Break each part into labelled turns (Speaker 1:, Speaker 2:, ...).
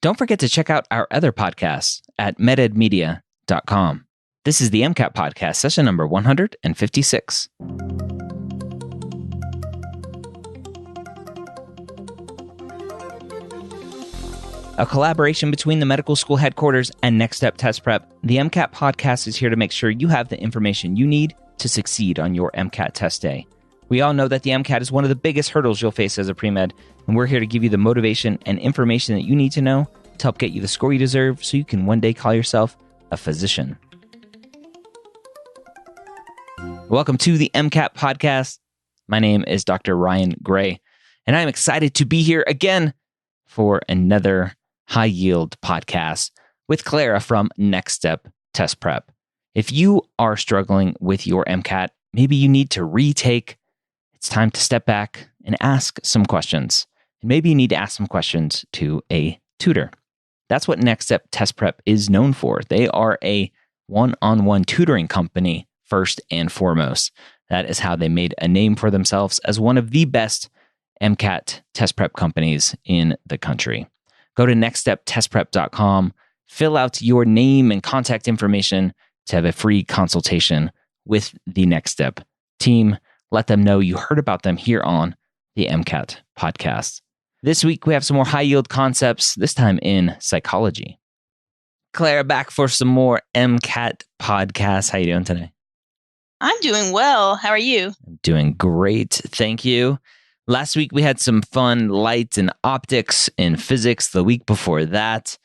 Speaker 1: Don't forget to check out our other podcasts at mededmedia.com. This is the MCAT podcast, session number 156. A collaboration between the medical school headquarters and Next Step Test Prep, the MCAT podcast is here to make sure you have the information you need to succeed on your MCAT test day. We all know that the MCAT is one of the biggest hurdles you'll face as a pre-med, and we're here to give you the motivation and information that you need to know to help get you the score you deserve so you can one day call yourself a physician. Welcome to the MCAT podcast. My name is Dr. Ryan Gray, and I'm excited to be here again for another high yield podcast with Clara from Next Step Test Prep. If you are struggling with your MCAT, maybe you need to retake, it's time to step back and ask some questions. And maybe you need to ask some questions to a tutor. That's what Next Step Test Prep is known for. They are a one-on-one tutoring company first and foremost. That is how they made a name for themselves as one of the best MCAT test prep companies in the country. Go to nextsteptestprep.com, fill out your name and contact information to have a free consultation with the Next Step team. Let them know you heard about them here on the MCAT podcast. This week, we have some more high-yield concepts, this time in psychology. Clara, back for some more MCAT podcasts. How are you doing today?
Speaker 2: I'm doing well. How are you?
Speaker 1: I'm doing great. Thank you. Last week, we had some fun light and optics in physics. The week before that,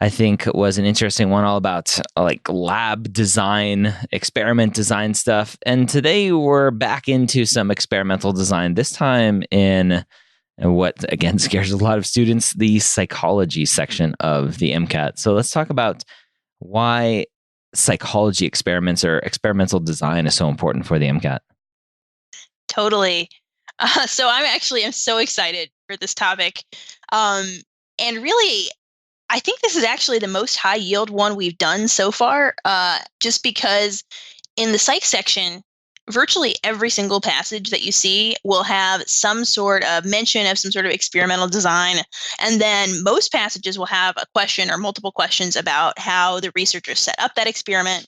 Speaker 1: I think, was an interesting one all about like lab design, experiment design stuff. And today, we're back into some experimental design, this time in what, again, scares a lot of students, the psychology section of the MCAT. So let's talk about why psychology experiments or experimental design is so important for the MCAT.
Speaker 2: Totally. So I'm so excited for this topic. And really, I think this is actually the most high yield one we've done so far, just because in the psych section, virtually every single passage that you see will have some sort of mention of some sort of experimental design. And then most passages will have a question or multiple questions about how the researchers set up that experiment.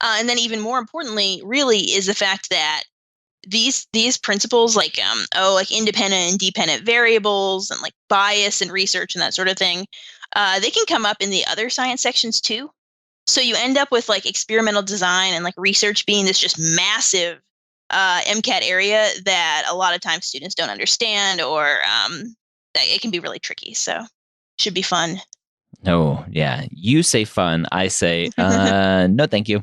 Speaker 2: And then even more importantly, really, is the fact that these principles like independent and dependent variables and like bias in research and that sort of thing, they can come up in the other science sections too. So you end up with like experimental design and like research being this just massive MCAT area that a lot of times students don't understand, or it can be really tricky. So should be fun.
Speaker 1: Oh, yeah. You say fun. I say, no, thank you.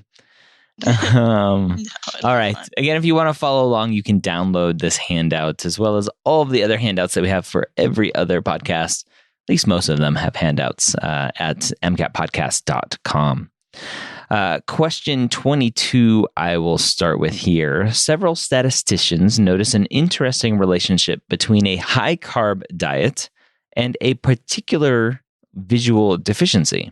Speaker 1: All right.
Speaker 2: Fun.
Speaker 1: Again, if you want to follow along, you can download this handout as well as all of the other handouts that we have for every other podcast. At least most of them have handouts at mcatpodcast.com. Question 22, I will start with here. Several statisticians notice an interesting relationship between a high-carb diet and a particular visual deficiency.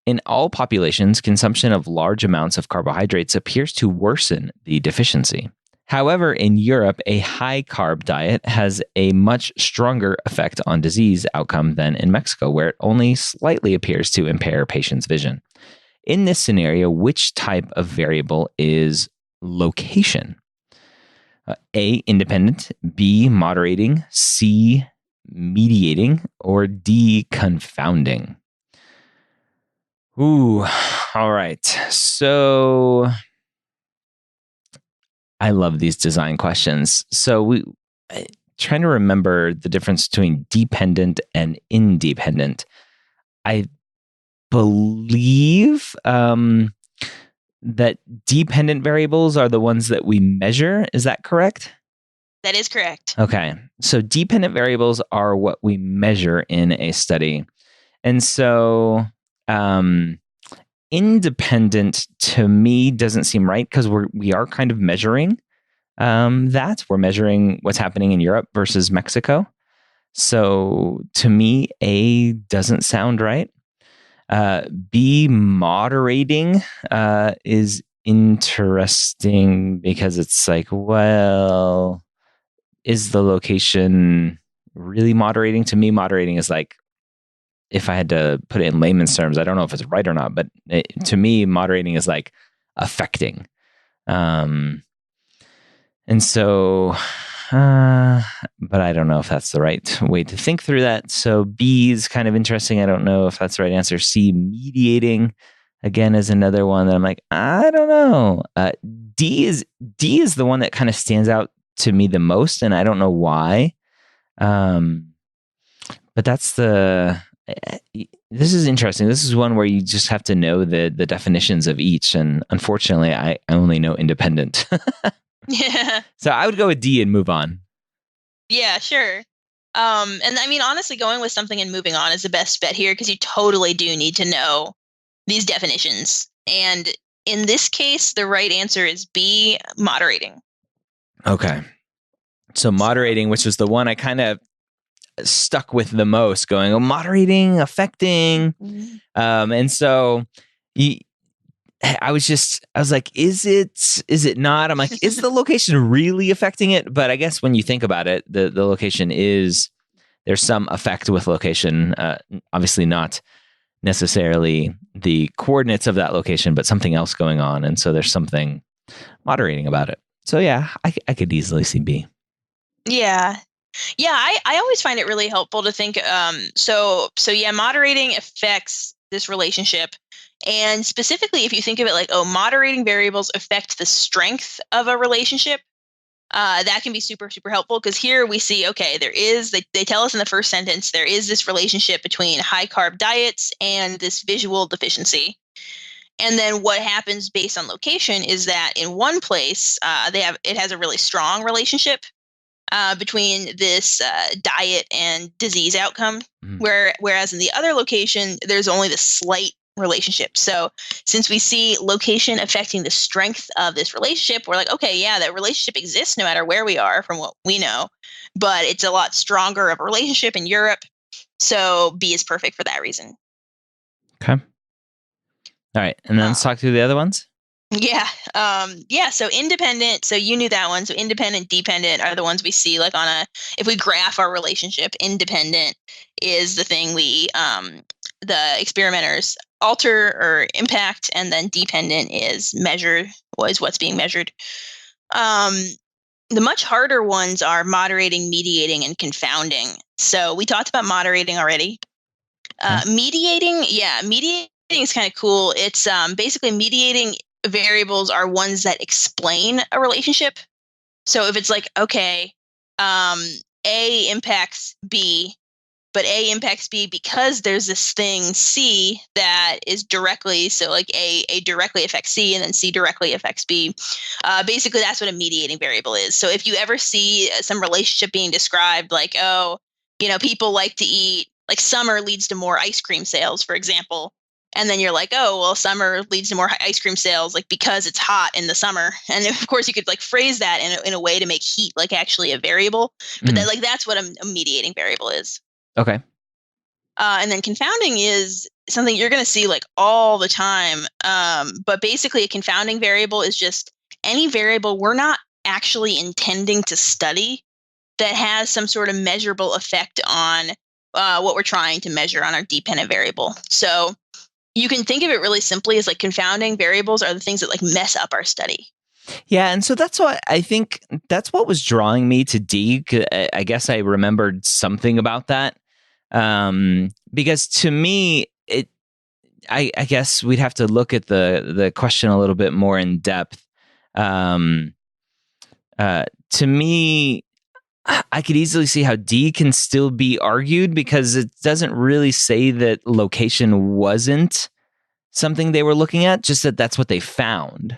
Speaker 1: In all populations, consumption of large amounts of carbohydrates appears to worsen the deficiency. However, in Europe, a high-carb diet has a much stronger effect on disease outcome than in Mexico, where it only slightly appears to impair patients' vision. In this scenario, which type of variable is location? A, independent, B, moderating, C, mediating, or D, confounding? Ooh, all right. So I love these design questions. So trying to remember the difference between dependent and independent. I believe that dependent variables are the ones that we measure. Is that correct?
Speaker 2: That is correct.
Speaker 1: Okay. So dependent variables are what we measure in a study. And so independent to me doesn't seem right because we are kind of measuring that. We're measuring what's happening in Europe versus Mexico. So to me, A doesn't sound right. B, moderating is interesting because it's like, well, is the location really moderating? To me, moderating is like, if I had to put it in layman's terms, I don't know if it's right or not, but to me, moderating is like affecting. And so, but I don't know if that's the right way to think through that. So B is kind of interesting. I don't know if that's the right answer. C, mediating, again, is another one that I'm like, I don't know. D is the one that kind of stands out to me the most, and I don't know why. But that's this is interesting. This is one where you just have to know the definitions of each, and unfortunately, I only know independent.
Speaker 2: Yeah.
Speaker 1: So I would go with D and move on.
Speaker 2: Yeah, sure. And I mean, honestly, going with something and moving on is the best bet here because you totally do need to know these definitions. And in this case, the right answer is B, moderating.
Speaker 1: Okay. So moderating, which was the one I kind of stuck with the most, going, oh, moderating, affecting. And so I was like, is it not? I'm like, is the location really affecting it? But I guess when you think about it, the location there's some effect with location, obviously not necessarily the coordinates of that location, but something else going on. And so there's something moderating about it. So yeah, I could easily see B.
Speaker 2: Yeah. Yeah, I always find it really helpful to think so yeah, moderating affects this relationship. And specifically if you think of it like, oh, moderating variables affect the strength of a relationship, that can be super, super helpful because here we see, okay, they tell us in the first sentence, there is this relationship between high carb diets and this visual deficiency. And then what happens based on location is that in one place, it has a really strong relationship between this diet and disease outcome, whereas in the other location, there's only this slight relationship. So since we see location affecting the strength of this relationship, we're like, okay, yeah, that relationship exists no matter where we are from what we know, but it's a lot stronger of a relationship in Europe. So B is perfect for that reason.
Speaker 1: Okay. All right. And then let's talk through the other ones.
Speaker 2: Yeah. So independent. So you knew that one. So independent, dependent are the ones we see like if we graph our relationship, independent is the thing the experimenters alter or impact, and then dependent is what's being measured. The much harder ones are moderating, mediating, and confounding. So we talked about moderating already. Mediating is kind of cool. It's basically mediating variables are ones that explain a relationship. So if it's like, okay, A impacts B, but A impacts B because there's this thing C that is directly, so like A directly affects C and then C directly affects B. Basically, that's what a mediating variable is. So if you ever see some relationship being described like, oh, people like to eat, like summer leads to more ice cream sales, for example. And then you're like, oh, well, summer leads to more ice cream sales, like because it's hot in the summer. And of course, you could like phrase that in a way to make heat like actually a variable. But that's what a mediating variable is.
Speaker 1: Okay.
Speaker 2: And then confounding is something you're going to see like all the time. But basically, a confounding variable is just any variable we're not actually intending to study that has some sort of measurable effect on what we're trying to measure on our dependent variable. So you can think of it really simply as like confounding variables are the things that like mess up our study.
Speaker 1: Yeah, and so that's what I think. That's what was drawing me to D. I guess I remembered something about that, because to me, I guess we'd have to look at the question a little bit more in depth. To me, I could easily see how D can still be argued because it doesn't really say that location wasn't something they were looking at, just that that's what they found.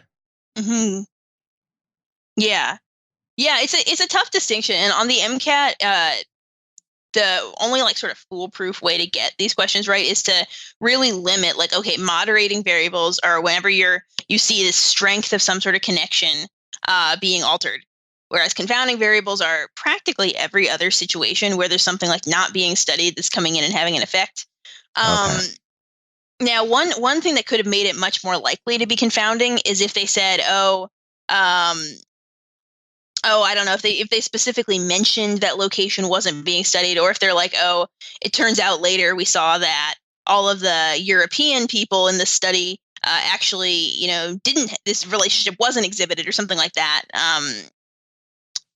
Speaker 2: Mm-hmm. Yeah. Yeah, it's a tough distinction. And on the MCAT, the only like sort of foolproof way to get these questions right is to really limit like, okay, moderating variables are whenever you see this strength of some sort of connection being altered. Whereas confounding variables are practically every other situation where there's something like not being studied that's coming in and having an effect.
Speaker 1: Okay.
Speaker 2: Now, one thing that could have made it much more likely to be confounding is if they said, oh, Oh, I don't know if they specifically mentioned that location wasn't being studied, or if they're like, oh, it turns out later we saw that all of the European people in the study actually, didn't, this relationship wasn't exhibited or something like that.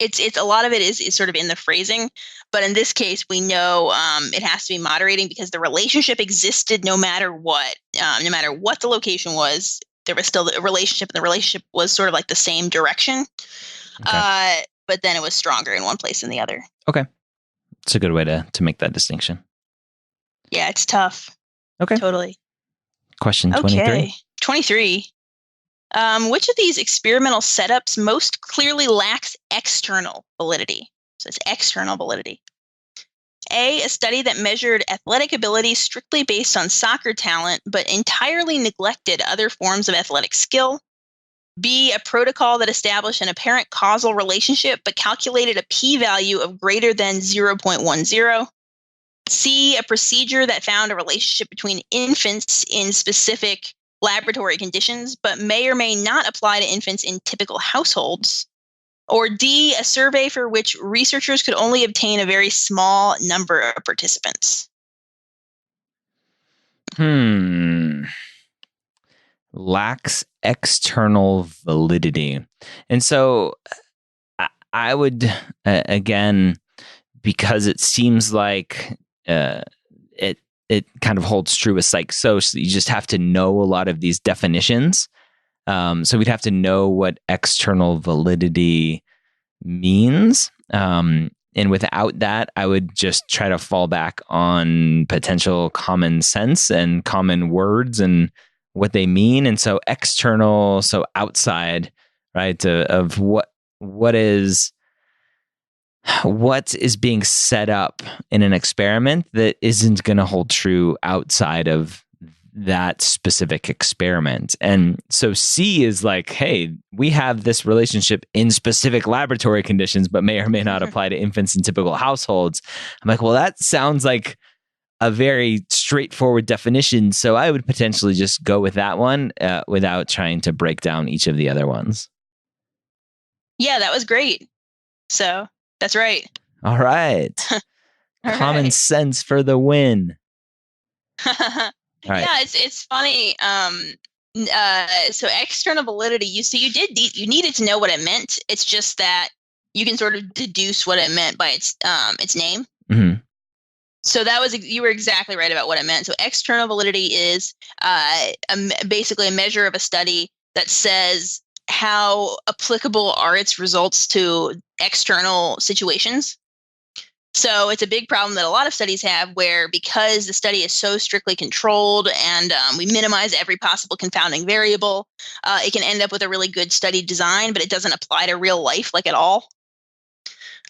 Speaker 2: It's a lot of it is sort of in the phrasing, but in this case, we know it has to be moderating because the relationship existed no matter what the location was. There was still a relationship, and the relationship was sort of like the same direction.
Speaker 1: Okay.
Speaker 2: Uh, but then it was stronger in one place than the other.
Speaker 1: Okay. It's a good way to make that distinction.
Speaker 2: Yeah, it's tough.
Speaker 1: Okay.
Speaker 2: Totally.
Speaker 1: Question 23.
Speaker 2: Okay. 23. Which of these experimental setups most clearly lacks external validity? So it's external validity. A study that measured athletic ability strictly based on soccer talent, but entirely neglected other forms of athletic skill. B, a protocol that established an apparent causal relationship, but calculated a p-value of greater than 0.10. C, a procedure that found a relationship between infants in specific laboratory conditions, but may or may not apply to infants in typical households. Or D, a survey for which researchers could only obtain a very small number of participants.
Speaker 1: Lacks external validity. And so I would, again, because it seems like it kind of holds true with psych. So you just have to know a lot of these definitions. So we'd have to know what external validity means. And without that, I would just try to fall back on potential common sense and common words and what they mean. And so external, so outside, right, of what is being set up in an experiment that isn't going to hold true outside of that specific experiment. And so C is like, hey, we have this relationship in specific laboratory conditions, but may or may not apply to infants in typical households. I'm like, well, that sounds like a very straightforward definition. So I would potentially just go with that one without trying to break down each of the other ones.
Speaker 2: Yeah, that was great. So that's right.
Speaker 1: All right. Common sense for the win.
Speaker 2: Right. Yeah, it's funny. So external validity, you needed to know what it meant. It's just that you can sort of deduce what it meant by its name.
Speaker 1: Mm-hmm.
Speaker 2: So you were exactly right about what it meant. So external validity is basically a measure of a study that says how applicable are its results to external situations. So it's a big problem that a lot of studies have, where because the study is so strictly controlled and we minimize every possible confounding variable, it can end up with a really good study design, but it doesn't apply to real life like at all.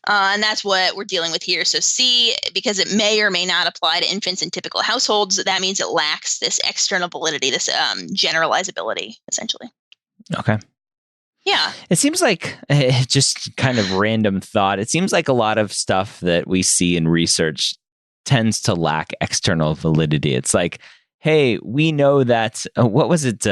Speaker 2: And that's what we're dealing with here. So C, because it may or may not apply to infants in typical households, that means it lacks this external validity, this generalizability, essentially.
Speaker 1: Okay.
Speaker 2: Yeah.
Speaker 1: It seems like, just kind of random thought, it seems like a lot of stuff that we see in research tends to lack external validity. It's like, hey, we know that, what was it,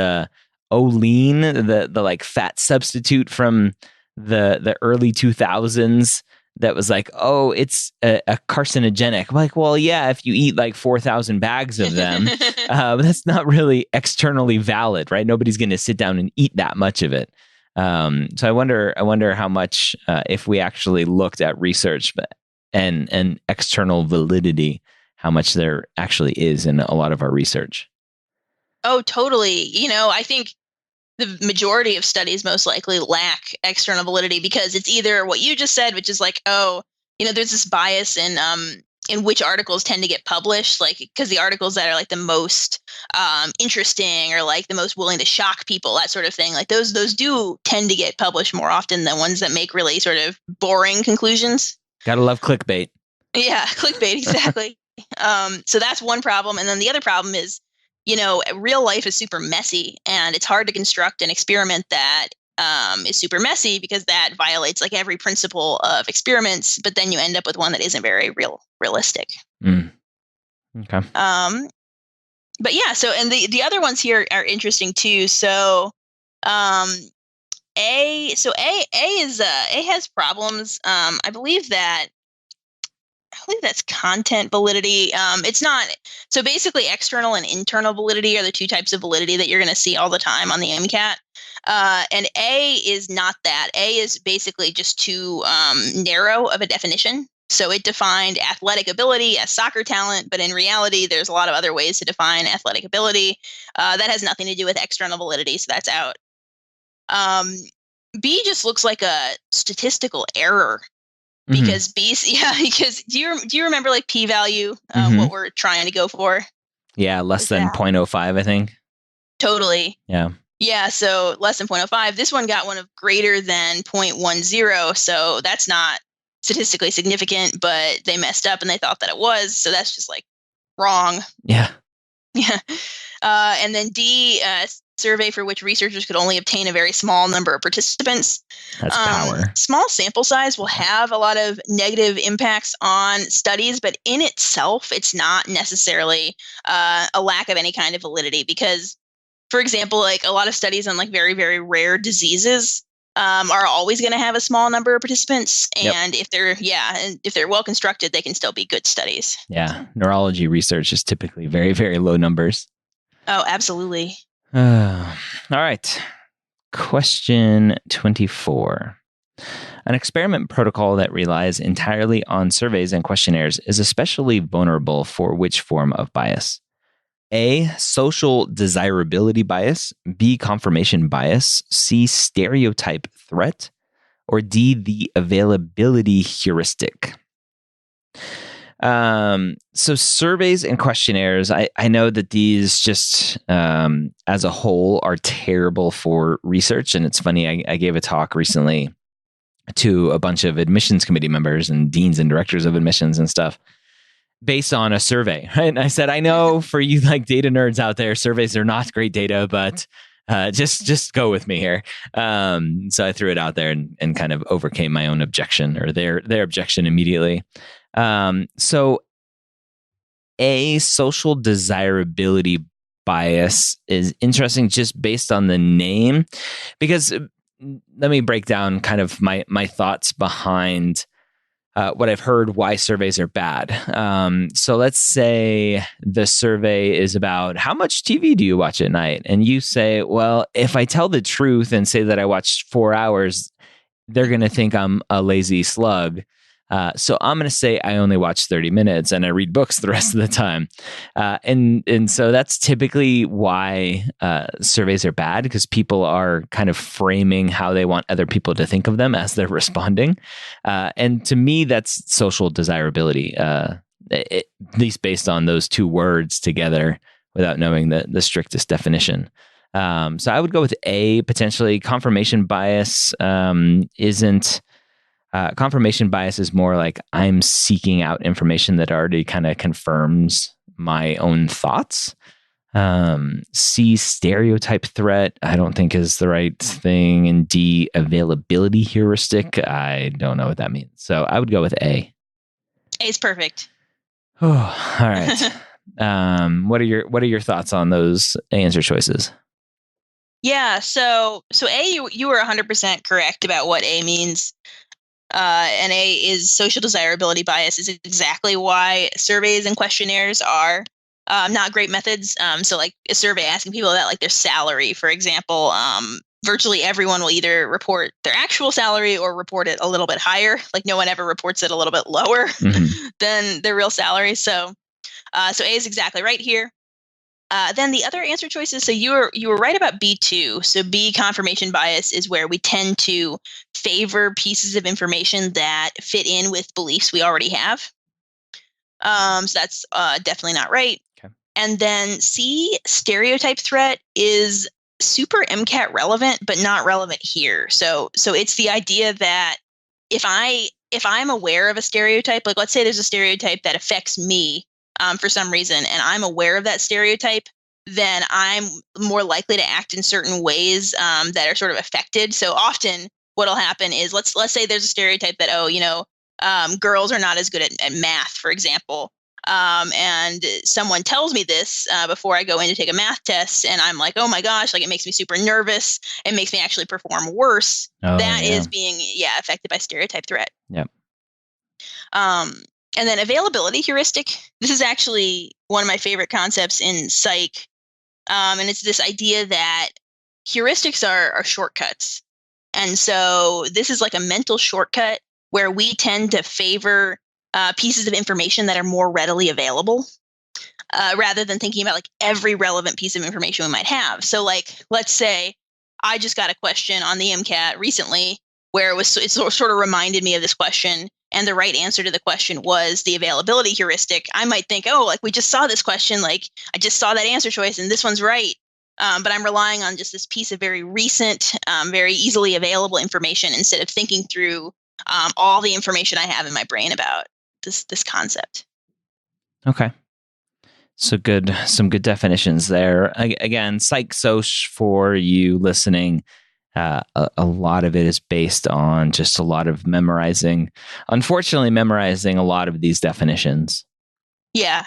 Speaker 1: Olean, the like fat substitute from the early 2000s that was like, oh, it's a carcinogenic. I'm like, well, yeah, if you eat like 4,000 bags of them, that's not really externally valid, right? Nobody's going to sit down and eat that much of it. So I wonder how much, if we actually looked at research and external validity, how much there actually is in a lot of our research.
Speaker 2: Oh, totally. I think the majority of studies most likely lack external validity because it's either what you just said, which is like, oh, there's this bias in which articles tend to get published, like because the articles that are like the most interesting or like the most willing to shock people, that sort of thing, like those do tend to get published more often than ones that make really sort of boring conclusions.
Speaker 1: Gotta love clickbait.
Speaker 2: Yeah, clickbait, exactly. So that's one problem. And then the other problem is, real life is super messy, and it's hard to construct an experiment that is super messy because that violates like every principle of experiments. But then you end up with one that isn't very realistic.
Speaker 1: Okay.
Speaker 2: But yeah, so and the other ones here are interesting too. So A has problems. I believe that's content validity. It's not. So basically, external and internal validity are the two types of validity that you're going to see all the time on the MCAT. And A is not that. A is basically just too narrow of a definition. So it defined athletic ability as soccer talent, but in reality, there's a lot of other ways to define athletic ability. That has nothing to do with external validity, so that's out. B just looks like a statistical error. Because because do you remember like p-value, what we're trying to go for?
Speaker 1: Yeah, less than 0.05, I think.
Speaker 2: Totally.
Speaker 1: Yeah.
Speaker 2: Yeah, so less than 0.05. This one got one of greater than 0.10, so that's not statistically significant, but they messed up and they thought that it was, so that's just like wrong.
Speaker 1: Yeah.
Speaker 2: Yeah. And then D, survey for which researchers could only obtain a very small number of participants.
Speaker 1: That's power.
Speaker 2: Small sample size will have a lot of negative impacts on studies, but in itself, it's not necessarily a lack of any kind of validity because, for example, like a lot of studies on like very, very rare diseases are always going to have a small number of participants. And if they're well constructed, they can still be good studies.
Speaker 1: Yeah. Neurology research is typically very, very low numbers.
Speaker 2: Oh, absolutely.
Speaker 1: All right. Question 24. An experiment protocol that relies entirely on surveys and questionnaires is especially vulnerable for which form of bias? A, social desirability bias, B, confirmation bias, C, stereotype threat, or D, the availability heuristic. So surveys and questionnaires, I know that these just as a whole are terrible for research. And it's funny, I gave a talk recently to a bunch of admissions committee members and deans and directors of admissions and stuff based on a survey. Right? And I said, I know for you like data nerds out there, surveys are not great data, but just go with me here. So I threw it out there and kind of overcame my own objection or their objection immediately. So a social desirability bias is interesting just based on the name, because let me break down kind of my thoughts behind what I've heard why surveys are bad. So let's say the survey is about how much TV do you watch at night? And you say, well, if I tell the truth and say that I watched 4 hours, they're going to think I'm a lazy slug. So I'm going to say I only watch 30 minutes and I read books the rest of the time. And so that's typically why surveys are bad, because people are kind of framing how they want other people to think of them as they're responding. And to me, that's social desirability, at least based on those two words together without knowing the strictest definition. So I would go with A, potentially. Confirmation bias isn't... confirmation bias is more like I'm seeking out information that already kind of confirms my own thoughts. C, stereotype threat, I don't think is the right thing. And D, availability heuristic, I don't know what that means. So I would go with A.
Speaker 2: A is perfect.
Speaker 1: Oh, all right. What are your thoughts on those answer choices?
Speaker 2: Yeah, so A, you were 100% correct about what A means. And A is social desirability bias is exactly why surveys and questionnaires are not great methods. So like a survey asking people about like their salary, for example, virtually everyone will either report their actual salary or report it a little bit higher. Like no one ever reports it a little bit lower than their real salary. So A is exactly right here. Then the other answer choices. So you were right about B2. So B, confirmation bias, is where we tend to favor pieces of information that fit in with beliefs we already have. So that's definitely not right. Okay. And then C, stereotype threat, is super MCAT relevant, but not relevant here. So it's the idea that if I'm aware of a stereotype, like let's say there's a stereotype that affects me for some reason, and I'm aware of that stereotype, then I'm more likely to act in certain ways that are sort of affected. So often what'll happen is let's say there's a stereotype that, girls are not as good at math, for example. And someone tells me this before I go in to take a math test, and I'm like, oh my gosh, like it makes me super nervous. It makes me actually perform worse. That is being, affected by stereotype threat.
Speaker 1: Yep.
Speaker 2: And then availability heuristic. This is actually one of my favorite concepts in psych. And it's this idea that heuristics are shortcuts. And so this is like a mental shortcut where we tend to favor pieces of information that are more readily available rather than thinking about like every relevant piece of information we might have. So like, let's say I just got a question on the MCAT recently where it sort of reminded me of this question, and the right answer to the question was the availability heuristic. I might think, oh, like we just saw this question, like I just saw that answer choice and this one's right. But I'm relying on just this piece of very recent, very easily available information instead of thinking through all the information I have in my brain about this concept.
Speaker 1: Okay. So some good definitions there. Again, psych-soc for you listening. A lot of it is based on just a lot of memorizing. Unfortunately, memorizing a lot of these definitions.
Speaker 2: Yeah,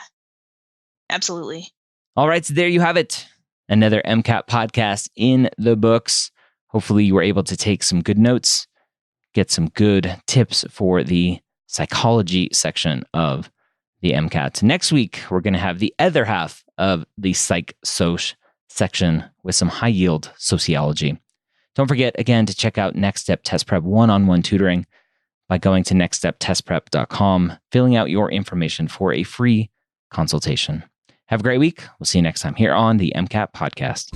Speaker 2: absolutely.
Speaker 1: All right, so there you have it. Another MCAT podcast in the books. Hopefully you were able to take some good notes, get some good tips for the psychology section of the MCAT. Next week, we're going to have the other half of the psych-soc section with some high-yield sociology. Don't forget, again, to check out Next Step Test Prep one-on-one tutoring by going to nextsteptestprep.com, filling out your information for a free consultation. Have a great week. We'll see you next time here on the MCAT Podcast.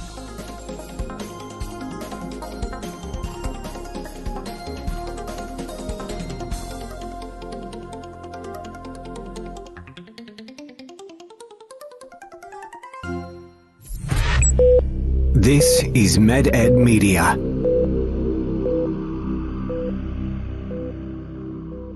Speaker 3: This is MedEd Media.